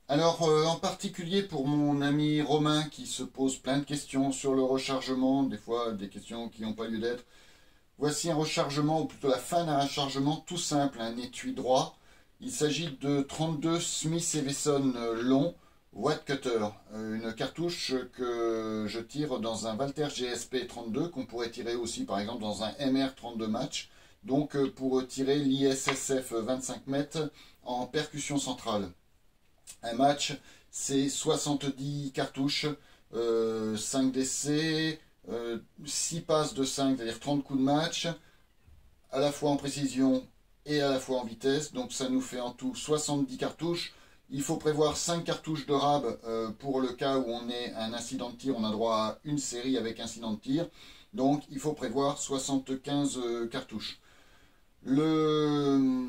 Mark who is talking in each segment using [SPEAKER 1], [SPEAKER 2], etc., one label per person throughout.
[SPEAKER 1] Alors, en particulier pour mon ami Romain qui se pose plein de questions sur le rechargement, des fois des questions qui n'ont pas lieu d'être. Voici un rechargement, ou plutôt la fin d'un rechargement tout simple, un étui droit. Il s'agit de 32 Smith Wesson long Watt Cutter, une cartouche que je tire dans un Walther GSP 32 qu'on pourrait tirer aussi par exemple dans un MR 32 match. Donc pour tirer l'ISSF 25 mètres en percussion centrale. Un match, c'est 70 cartouches, 5 décès, 6 passes de 5, c'est-à-dire 30 coups de match, à la fois en précision et à la fois en vitesse. Donc ça nous fait en tout 70 cartouches. Il faut prévoir 5 cartouches de rab pour le cas où on ait un incident de tir. On a droit à une série avec incident de tir. Donc il faut prévoir 75 cartouches. Le,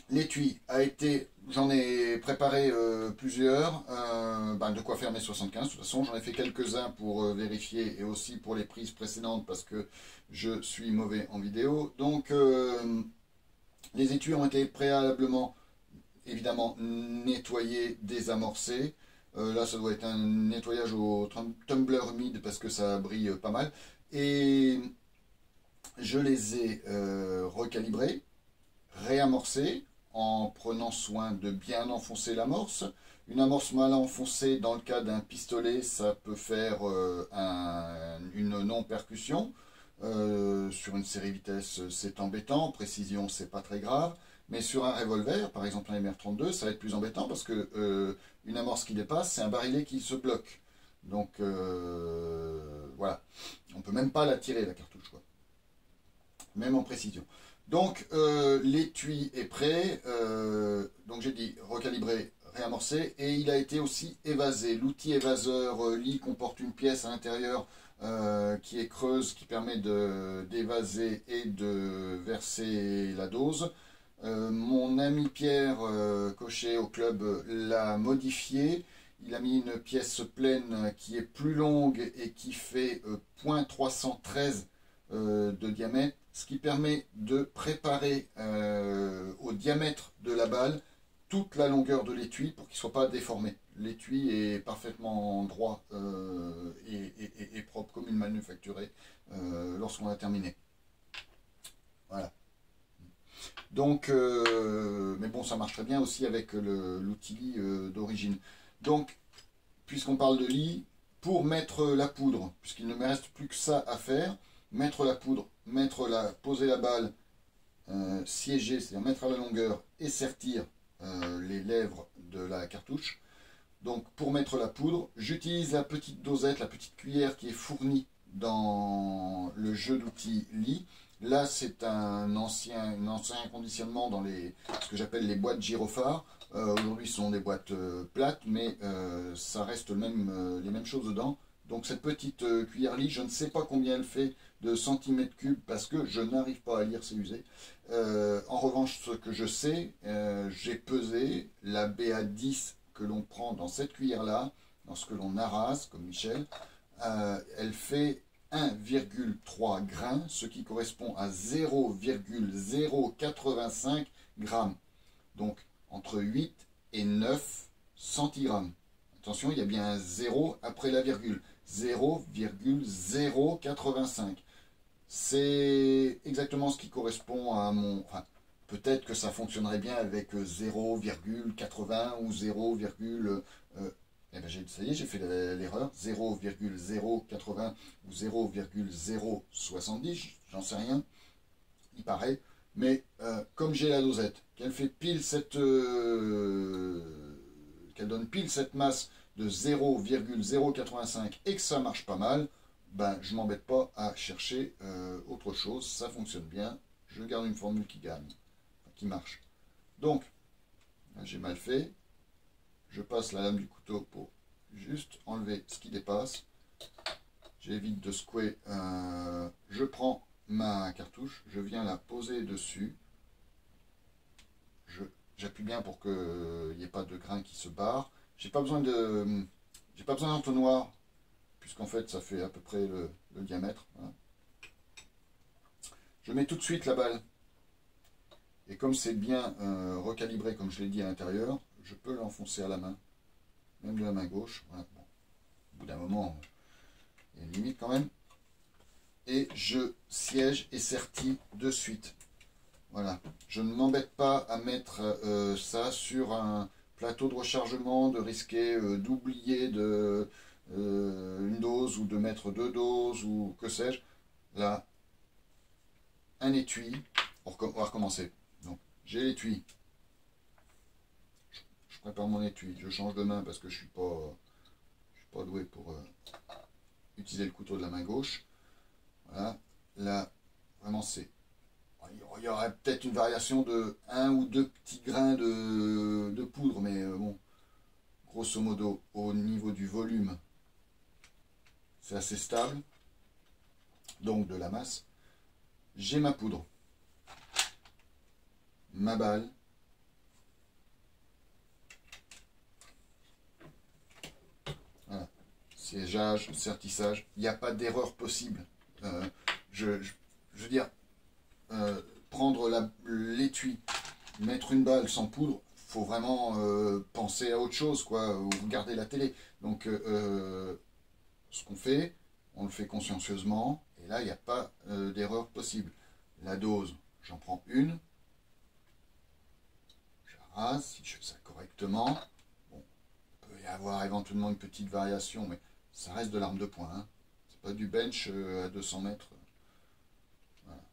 [SPEAKER 1] L'étui a été, j'en ai préparé plusieurs, de quoi faire mes 75. De toute façon, j'en ai fait quelques-uns pour vérifier et aussi pour les prises précédentes parce que je suis mauvais en vidéo. Donc, les étuis ont été préalablement, évidemment, nettoyés, désamorcés. Là, ça doit être un nettoyage au tumbler humide parce que ça brille pas mal. Et je les ai recalibrés, réamorcés en prenant soin de bien enfoncer l'amorce. Une amorce mal enfoncée, dans le cas d'un pistolet, ça peut faire une non-percussion. Sur une série vitesse, c'est embêtant. Précision, c'est pas très grave. Mais sur un revolver, par exemple un MR32, ça va être plus embêtant parce que une amorce qui dépasse, c'est un barillet qui se bloque. Donc voilà, on peut même pas la tirer la cartouche, quoi. Même en précision. Donc l'étui est prêt, donc j'ai dit recalibrer, réamorcer, et il a été aussi évasé. L'outil évaseur Lee comporte une pièce à l'intérieur qui est creuse, qui permet d'évaser et de verser la dose. Mon ami Pierre Cochet au club l'a modifié. Il a mis une pièce pleine qui est plus longue et qui fait 0.313 de diamètre, ce qui permet de préparer au diamètre de la balle toute la longueur de l'étui pour qu'il ne soit pas déformé. L'étui est parfaitement droit et propre comme une manufacturée lorsqu'on a terminé. Voilà. Donc, mais bon, ça marche très bien aussi avec l'outil d'origine. Donc, puisqu'on parle de lit, pour mettre la poudre, puisqu'il ne me reste plus que ça à faire, mettre la poudre, poser la balle, siéger, c'est-à-dire mettre à la longueur et sertir les lèvres de la cartouche. Donc pour mettre la poudre, j'utilise la petite dosette, la petite cuillère qui est fournie dans le jeu d'outils Lee. Là, c'est un ancien conditionnement dans ce que j'appelle les boîtes gyrophares. Aujourd'hui, ce sont des boîtes plates, mais ça reste les mêmes choses dedans. Donc cette petite cuillère Lee, je ne sais pas combien elle fait de centimètres cubes parce que je n'arrive pas à lire, c'est usé. En revanche, ce que je sais, j'ai pesé la BA10 que l'on prend dans cette cuillère-là, dans ce que l'on arrase, comme Michel, elle fait 1,3 grains, ce qui correspond à 0,085 grammes. Donc entre 8 et 9 centigrammes. Attention, il y a bien un 0 après la virgule. 0,085. C'est exactement ce qui correspond à mon... Enfin, peut-être que ça fonctionnerait bien avec 0,80 ou 0, eh ben ça y est, j'ai fait l'erreur. 0,080 ou 0,070, j'en sais rien. Il paraît. Mais comme j'ai la dosette, qu'elle fait pile qu'elle donne pile cette masse de 0,085 et que ça marche pas mal, ben je m'embête pas à chercher autre chose, ça fonctionne bien, je garde une formule qui gagne, qui marche. Donc, j'ai mal fait, je passe la lame du couteau pour juste enlever ce qui dépasse, j'évite de secouer, je prends ma cartouche, je viens la poser dessus, j'appuie bien pour qu'il n'y ait pas de grain qui se barre, j'ai pas besoin d'entonnoir puisqu'en fait ça fait à peu près le diamètre. Voilà. Je mets tout de suite la balle. Et comme c'est bien recalibré, comme je l'ai dit à l'intérieur, je peux l'enfoncer à la main, même de la main gauche. Voilà. Bon. Au bout d'un moment, il y a une limite quand même. Et je siège et sertis de suite. Voilà. Je ne m'embête pas à mettre ça sur un plateau de rechargement, de risquer d'oublier une dose ou de mettre 2 doses ou que sais-je. Là, un étui. On va recommencer. Donc, j'ai l'étui. Je prépare mon étui. Je change de main parce que je suis pas doué pour utiliser le couteau de la main gauche. Voilà. Là, vraiment, il y aurait peut-être une variation de 1 ou 2 petits grains de poudre, mais bon, grosso modo, au niveau du volume, c'est assez stable. Donc de la masse. J'ai ma poudre, ma balle, voilà. Siégeage, sertissage, il n'y a pas d'erreur possible. Je veux dire, prendre l'étui, mettre une balle sans poudre, faut vraiment penser à autre chose, quoi, ou regarder la télé. Donc, ce qu'on fait, on le fait consciencieusement, et là, il n'y a pas d'erreur possible. La dose, j'en prends une, je rase, si je fais ça correctement. Bon, il peut y avoir éventuellement une petite variation, mais ça reste de l'arme de poing. Hein. C'est pas du bench à 200 mètres. Voilà.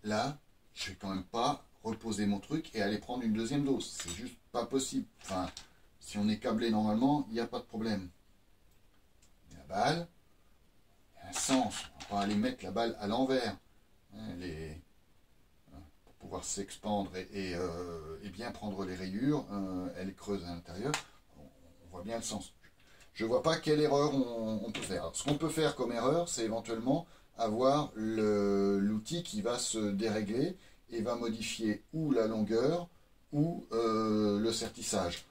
[SPEAKER 1] Là, je vais quand même pas reposer mon truc et aller prendre une deuxième dose. C'est juste pas possible. Enfin, si on est câblé normalement, il n'y a pas de problème. Et la balle, il y a un sens. On va pas aller mettre la balle à l'envers. Hein, pour pouvoir s'expandre et bien prendre les rayures, elle est creuse à l'intérieur. On voit bien le sens. Je ne vois pas quelle erreur on peut faire. Alors, ce qu'on peut faire comme erreur, c'est éventuellement avoir l'outil qui va se dérégler et va modifier ou la longueur ou le sertissage.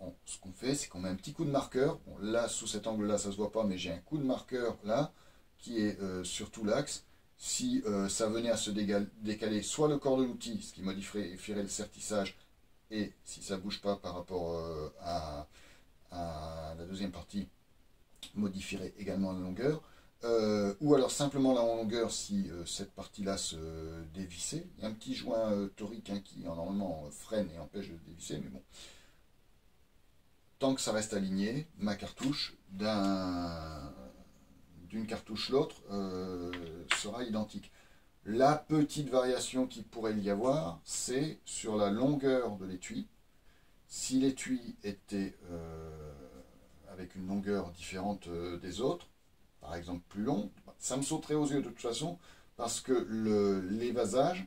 [SPEAKER 1] Bon, ce qu'on fait, c'est qu'on met un petit coup de marqueur. Bon, là, sous cet angle-là, ça ne se voit pas, mais j'ai un coup de marqueur là qui est sur tout l'axe. Si ça venait à se décaler soit le corps de l'outil, ce qui modifierait le sertissage, et si ça ne bouge pas par rapport à la deuxième partie, modifierait également la longueur. Ou alors simplement la longueur si cette partie-là se dévissait. Il y a un petit joint torique hein, qui normalement freine et empêche de dévisser, mais bon. Tant que ça reste aligné, ma cartouche d'une cartouche l'autre sera identique. La petite variation qu'il pourrait y avoir, c'est sur la longueur de l'étui. Si l'étui était avec une longueur différente des autres, par exemple plus long, ça me sauterait aux yeux de toute façon, parce que l'évasage,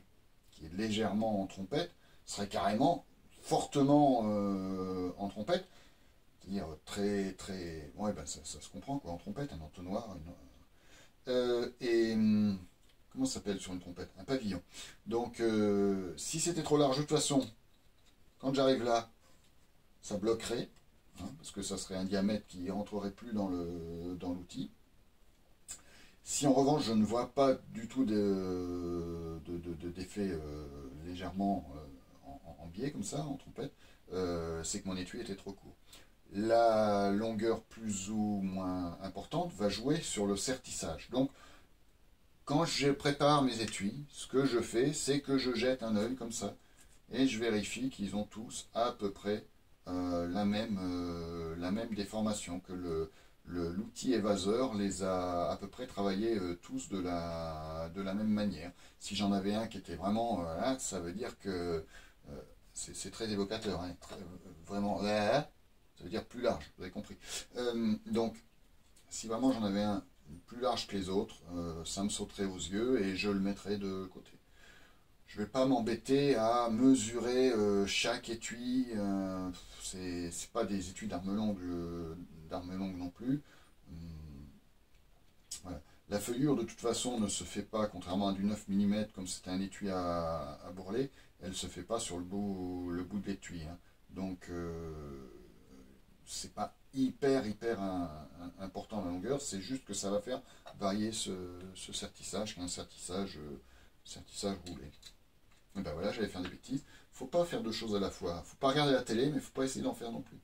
[SPEAKER 1] qui est légèrement en trompette, serait carrément fortement en trompette, c'est-à-dire très, très... Ouais, ben ça se comprend, quoi, en trompette, un entonnoir, comment ça s'appelle sur une trompette? Un pavillon. Donc, si c'était trop large, de toute façon, quand j'arrive là, ça bloquerait, hein, parce que ça serait un diamètre qui ne rentrerait plus dans l'outil. Si en revanche je ne vois pas du tout d'effet légèrement en biais comme ça, en trompette, c'est que mon étui était trop court. La longueur plus ou moins importante va jouer sur le sertissage. Donc quand je prépare mes étuis, ce que je fais, c'est que je jette un œil comme ça et je vérifie qu'ils ont tous à peu près la même déformation, que l'outil évaseur les a à peu près travaillés tous de la même manière. Si j'en avais un qui était vraiment là, ça veut dire que c'est très évocateur, hein, vraiment là, ça veut dire plus large, vous avez compris. Donc, si vraiment j'en avais un plus large que les autres, ça me sauterait aux yeux et je le mettrais de côté. Je ne vais pas m'embêter à mesurer chaque étui. C'est pas des étuis d'armes longues non plus. Voilà. La feuillure de toute façon ne se fait pas, contrairement à du 9 mm comme c'est un étui à bourrelet, elle ne se fait pas sur le bout de l'étui. Hein. Donc c'est pas hyper important la longueur, c'est juste que ça va faire varier ce sertissage qui est un sertissage roulé. Et ben voilà, j'allais faire des bêtises. Faut pas faire deux choses à la fois. Faut pas regarder la télé, mais faut pas essayer d'en faire non plus.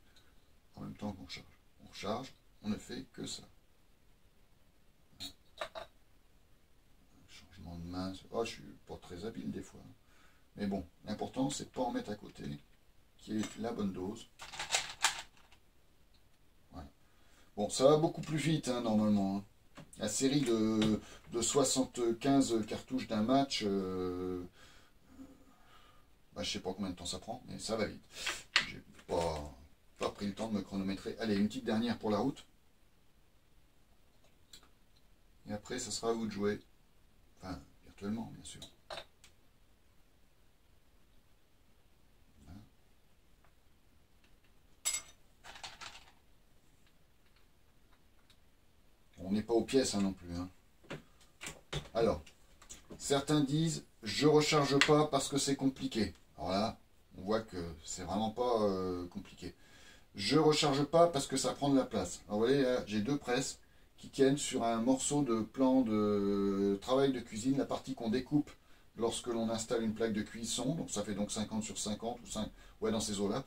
[SPEAKER 1] En même temps qu'on charge. On recharge, on ne fait que ça. Changement de main. Oh, je suis pas très habile des fois. Mais bon, l'important, c'est de pas en mettre à côté, qui est la bonne dose. Voilà. Bon, ça va beaucoup plus vite, hein, normalement. Hein. La série de 75 cartouches d'un match, bah, je sais pas combien de temps ça prend, mais ça va vite. J'ai pas pris le temps de me chronométrer. Allez, une petite dernière pour la route. Et après, ça sera à vous de jouer. Enfin, virtuellement, bien sûr. Voilà. On n'est pas aux pièces hein, non plus. Hein. Alors, certains disent je recharge pas parce que c'est compliqué. Alors là, on voit que c'est vraiment pas compliqué. Je recharge pas parce que ça prend de la place. Alors vous voyez, j'ai deux presses qui tiennent sur un morceau de plan de travail de cuisine, la partie qu'on découpe lorsque l'on installe une plaque de cuisson. Donc ça fait donc 50 sur 50 ou 5, ouais dans ces eaux-là.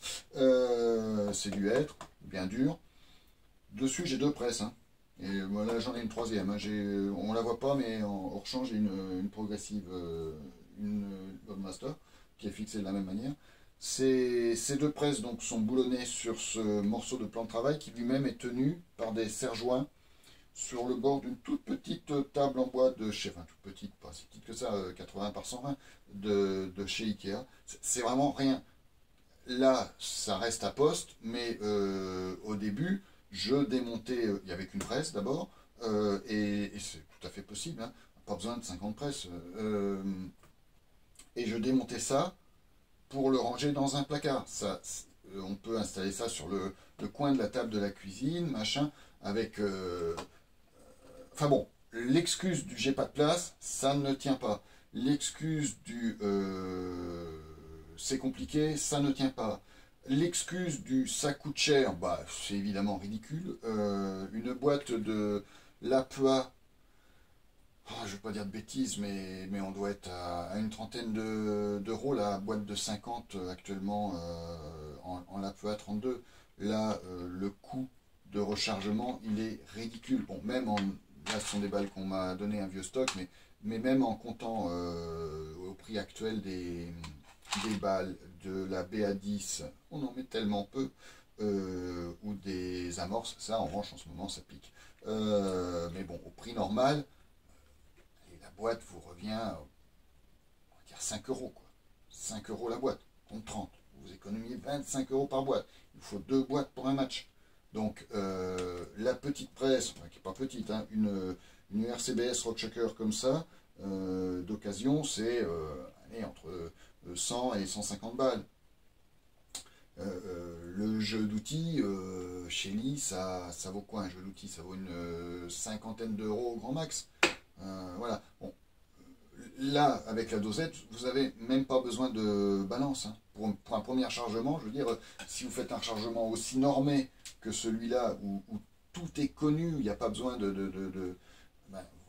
[SPEAKER 1] C'est du hêtre, bien dur. Dessus j'ai deux presses. Hein. Et voilà, j'en ai une troisième. Hein. On la voit pas, mais en rechange, j'ai une progressive, une Master qui est fixée de la même manière. Ces deux presses donc, sont boulonnées sur ce morceau de plan de travail qui lui-même est tenu par des serre-joints sur le bord d'une toute petite table en bois de chez, enfin toute petite, pas si petite que ça, 80 par 120 de chez Ikea. C'est vraiment rien. Là, ça reste à poste, mais au début, je démontais, il n'y avait qu'une presse d'abord, et c'est tout à fait possible, hein, pas besoin de 50 presses. Et je démontais ça pour le ranger dans un placard. Ça, on peut installer ça sur le coin de la table de la cuisine, machin, avec... enfin bon, l'excuse du j'ai pas de place, ça ne tient pas. L'excuse du c'est compliqué, ça ne tient pas. L'excuse du ça coûte cher, bah c'est évidemment ridicule. Une boîte de l'APA, oh, je ne veux pas dire de bêtises, mais on doit être à une trentaine d'euros, la boîte de 50 actuellement en l'APA 32. Là, le coût de rechargement, il est ridicule. Bon, même en... Là, ce sont des balles qu'on m'a donné un vieux stock, mais même en comptant au prix actuel des balles de la BA10, on en met tellement peu, ou des amorces, ça en revanche en ce moment ça pique. Mais bon, au prix normal, et la boîte vous revient, on va dire 5 euros quoi. 5 euros la boîte, contre 30. Vous économisez 25 euros par boîte. Il faut deux boîtes pour un match. Donc la petite presse, qui n'est pas petite, hein, une RCBS Rockchucker comme ça, d'occasion, c'est entre 100 et 150 balles. Le jeu d'outils, chez Lee, ça vaut quoi un jeu d'outils? Ça vaut une cinquantaine d'euros au grand max. Voilà. Bon. Là, avec la dosette, vous n'avez même pas besoin de balance. Hein. Pour un premier chargement, je veux dire, si vous faites un chargement aussi normé que celui-là, où tout est connu, il n'y a pas besoin ben,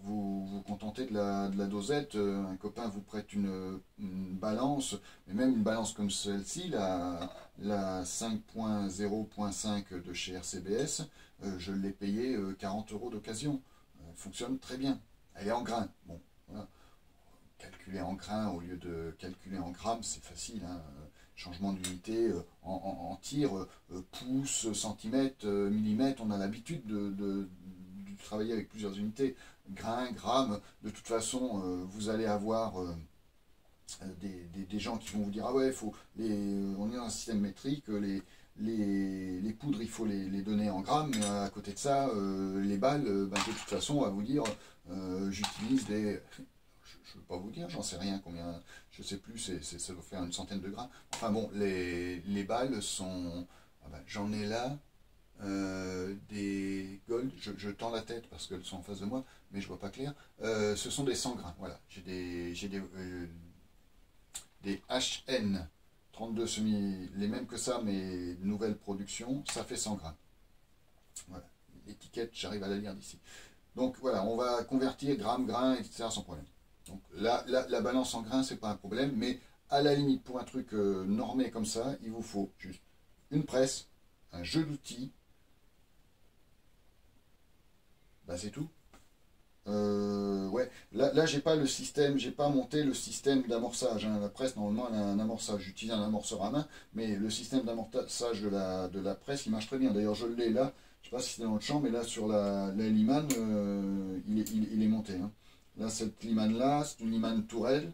[SPEAKER 1] vous vous contentez de la dosette, un copain vous prête une balance, mais même une balance comme celle-ci, la 5.0.5 de chez RCBS, je l'ai payé 40 euros d'occasion. Elle fonctionne très bien. Elle est en grain. Bon, voilà. Calculer en grains au lieu de calculer en grammes, c'est facile. Hein. Changement d'unité en tir, pouces, centimètres, millimètres, on a l'habitude de travailler avec plusieurs unités. Grains, grammes, de toute façon, vous allez avoir des gens qui vont vous dire ah ouais, on est dans un système métrique, les poudres, il faut les donner en grammes, mais à côté de ça, les balles, de toute façon, on va vous dire j'utilise des... Je ne veux pas vous dire, j'en sais rien combien, je ne sais plus, ça doit faire une centaine de grammes. Enfin bon, les balles sont... Ah ben, j'en ai là des Gold, je tends la tête parce qu'elles sont en face de moi, mais je vois pas clair. Ce sont des 100 grains, voilà. J'ai des HN 32 semi, les mêmes que ça, mais nouvelle production, ça fait 100 grains. Voilà, l'étiquette, j'arrive à la lire d'ici. Donc voilà, on va convertir grammes, grains, etc. sans problème. Donc là, la balance en grains, c'est pas un problème, mais à la limite, pour un truc normé comme ça, il vous faut juste une presse, un jeu d'outils, bah c'est tout. Ouais, là j'ai pas le système, j'ai pas monté le système d'amorçage, hein. La presse, normalement, elle a un amorçage. J'utilise un amorceur à main, mais le système d'amorçage de la presse, il marche très bien. D'ailleurs, je l'ai là, je sais pas si c'est dans le champ, mais là sur la Liman, il est monté, hein. Là, cette Liman-là, c'est une Liman Tourelle.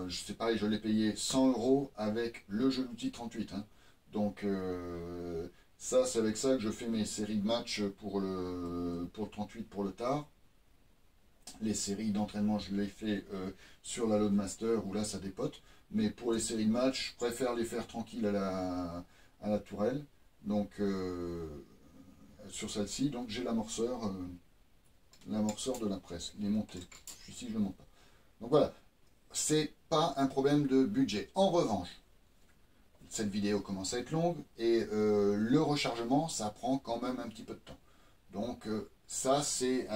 [SPEAKER 1] C'est pareil, je l'ai payé 100 euros avec le jeu d'outils 38, hein. Donc, ça, c'est avec ça que je fais mes séries de matchs pour le 38, pour le tard. Les séries d'entraînement, je les fais sur la Loadmaster, où là, ça dépote. Mais pour les séries de matchs, je préfère les faire tranquilles à la tourelle. Donc, sur celle-ci, donc j'ai l'amorceur de la presse. Il est monté. Celui-ci, je ne le monte pas. Donc voilà, c'est pas un problème de budget. En revanche, cette vidéo commence à être longue et le rechargement, ça prend quand même un petit peu de temps. Donc ça c'est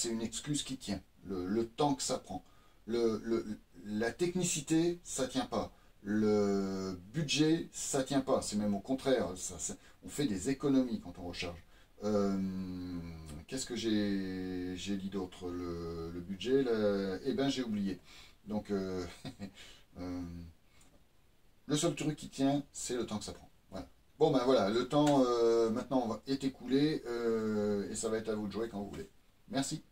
[SPEAKER 1] une excuse qui tient. Le temps que ça prend. La technicité, ça tient pas. Le budget, ça tient pas. C'est même au contraire. On fait des économies quand on recharge. Euh, Qu'est-ce que j'ai dit d'autre? Le budget, eh ben j'ai oublié. Donc euh, le seul truc qui tient, c'est le temps que ça prend. Voilà. Bon ben voilà, le temps maintenant est écoulé et ça va être à vous de jouer quand vous voulez. Merci.